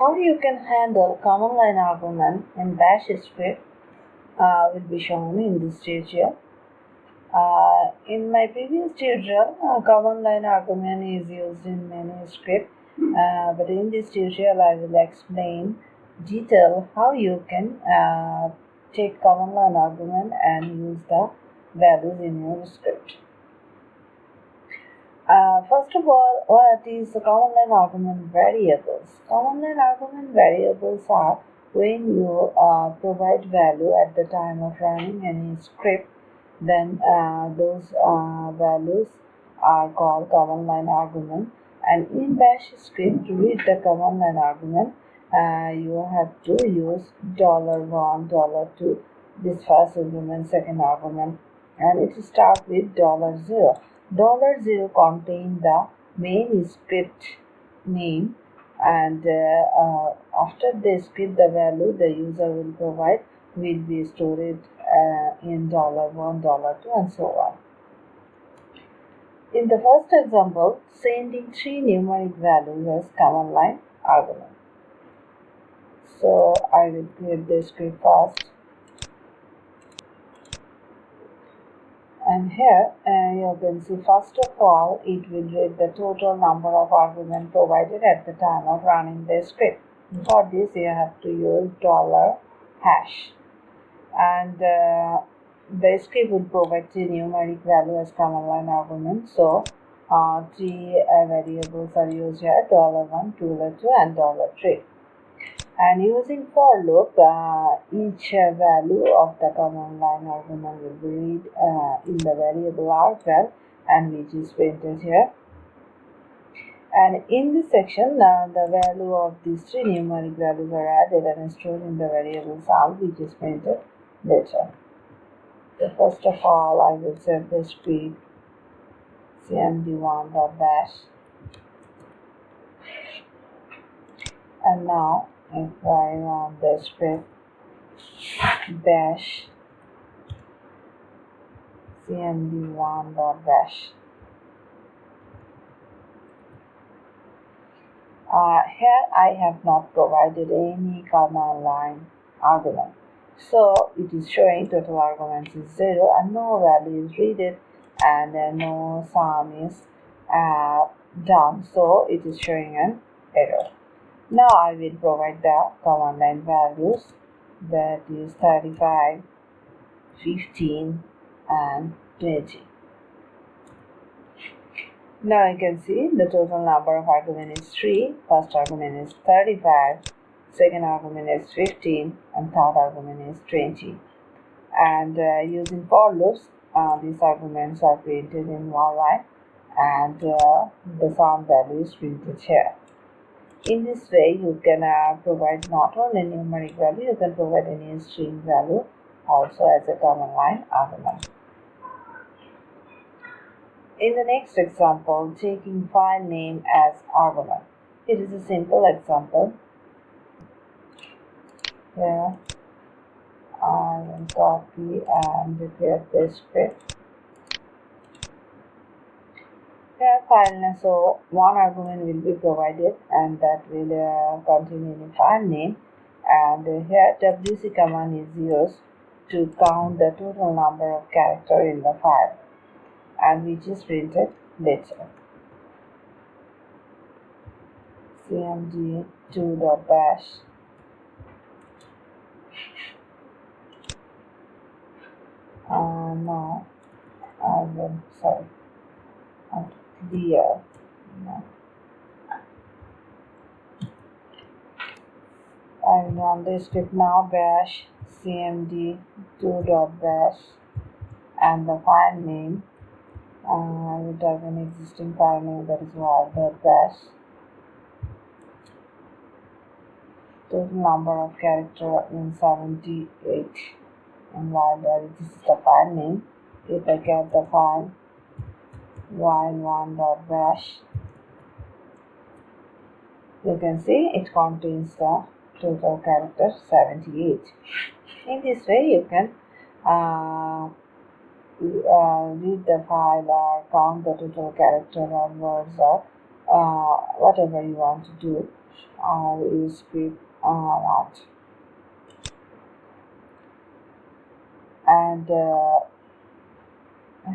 How you can handle command line argument in bash script will be shown in this tutorial. In my previous tutorial, command line argument is used in many scripts, but in this tutorial I will explain detail how you can take command line argument and use the values in your script. First of all, what is the command line argument variables? Command line argument variables are when you provide value at the time of running any script, then those values are called command line argument. And in bash script, to read the command line argument, you have to use $1, $2, this first argument, second argument, and it starts with $0. $0 contains the main script name, and after the script, the value the user will provide will be stored in $1, $2, and so on. In the first example, sending 3 numeric values as command line argument. So I will create the script first. And here you can see, first of all, it will read the total number of arguments provided at the time of running the script. For this, you have to use $hash, and the script will provide 3 numeric values as command line argument. So 3 variables are used here: $1, $2, and $3. And using for loop, each value of the command line argument will be read in the variable argval, and which is printed here. And in this section, the value of these 3 numeric values are added and stored in the variable sum, which is printed later. So first of all, I will set the script cmd1.bash, and now if I run the script bash cmd1.bash, here I have not provided any command line argument, so it is showing total arguments is 0 and no value is read, and no sum is done, so it is showing an error. Now I will provide the command line values, that is 35, 15, and 20. Now you can see the total number of argument is 3. First argument is 35, second argument is 15, and third argument is 20. And using for loops, these arguments are printed in one line, and the sum value is printed here. In this way, you can provide not only numeric value, you can provide any string value also as a command line argument. In the next example, taking file name as argument. It is a simple example. Here I will copy and create the script. Here file name, so one argument will be provided, and that will contain any file name, and here wc command is used to count the total number of characters in the file, and which is printed later. cmd2.bash, now I will clear. I will run the script now, bash cmd2.bash, and the file name, I will type an existing file name, that is var.bash. Total number of characters in 78, and while this is the file name, if I get the file while1.bash, you can see it contains the total characters 78. In this way, you can read the file or count the total character or words or whatever you want to do or you script out. And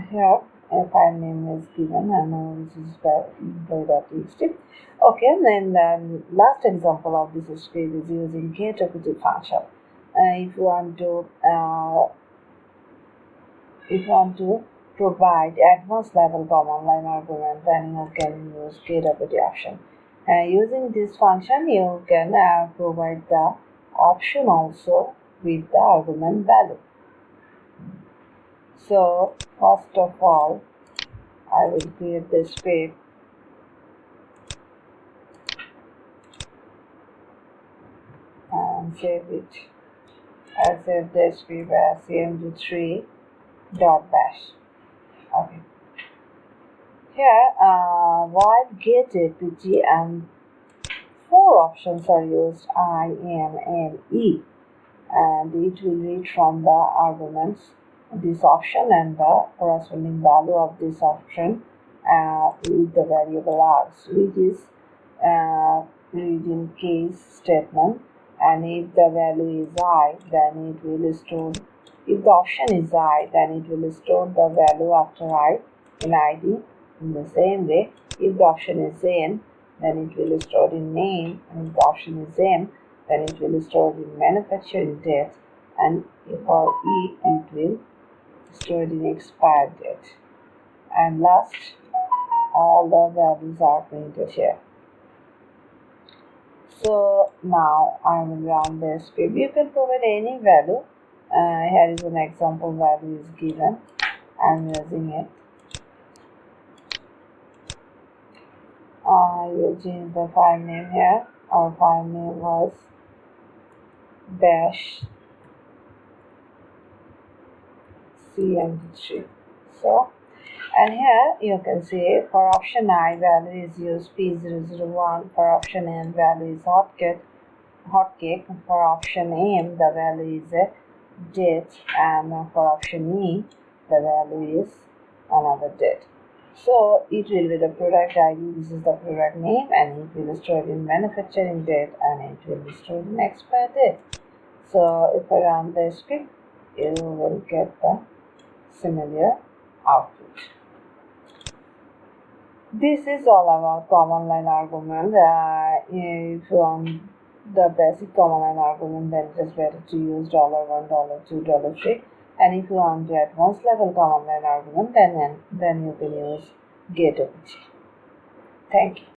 here a file name is given and this is employee.txt. Okay, then the last example of this script is using getOpd function. If you want to provide advanced level command line argument, then you can use getOpd option. Using this function, you can provide the option also with the argument value. So first of all, I will create the script and save it. I save the script as cmd3.bash. Okay. Here, while getAPT and 4 options are used, I, M, N, E, and it will read from the arguments this option and the corresponding value of this option with the variable args, which is read in case statement. And if the value is I, then it will store. If the option is I, then it will store the value after I in ID. In the same way, if the option is N, then it will store in name, and if the option is M, then it will store in manufacturing date, and for E, it will store in expired date. And last, all the values are printed here. So now I will run the script. You can provide any value. Here is an example value is given. I'm using it. I will change the file name here. Our file name was bash cmd3. So, and here you can see for option I, value is used P001. For option N, value is hotcake. For option M, the value is a date, and for option E, the value is another date. So it will be the product ID, this is the product name, and it will be stored in manufacturing date, and it will be stored in expire date. So if I run the script, you will get the similar output. This is all about command line argument. If you want the basic command line argument, then it is better to use $1, $2, $3. And if you want the advanced level command line argument, then you can use getOpd. Thank you.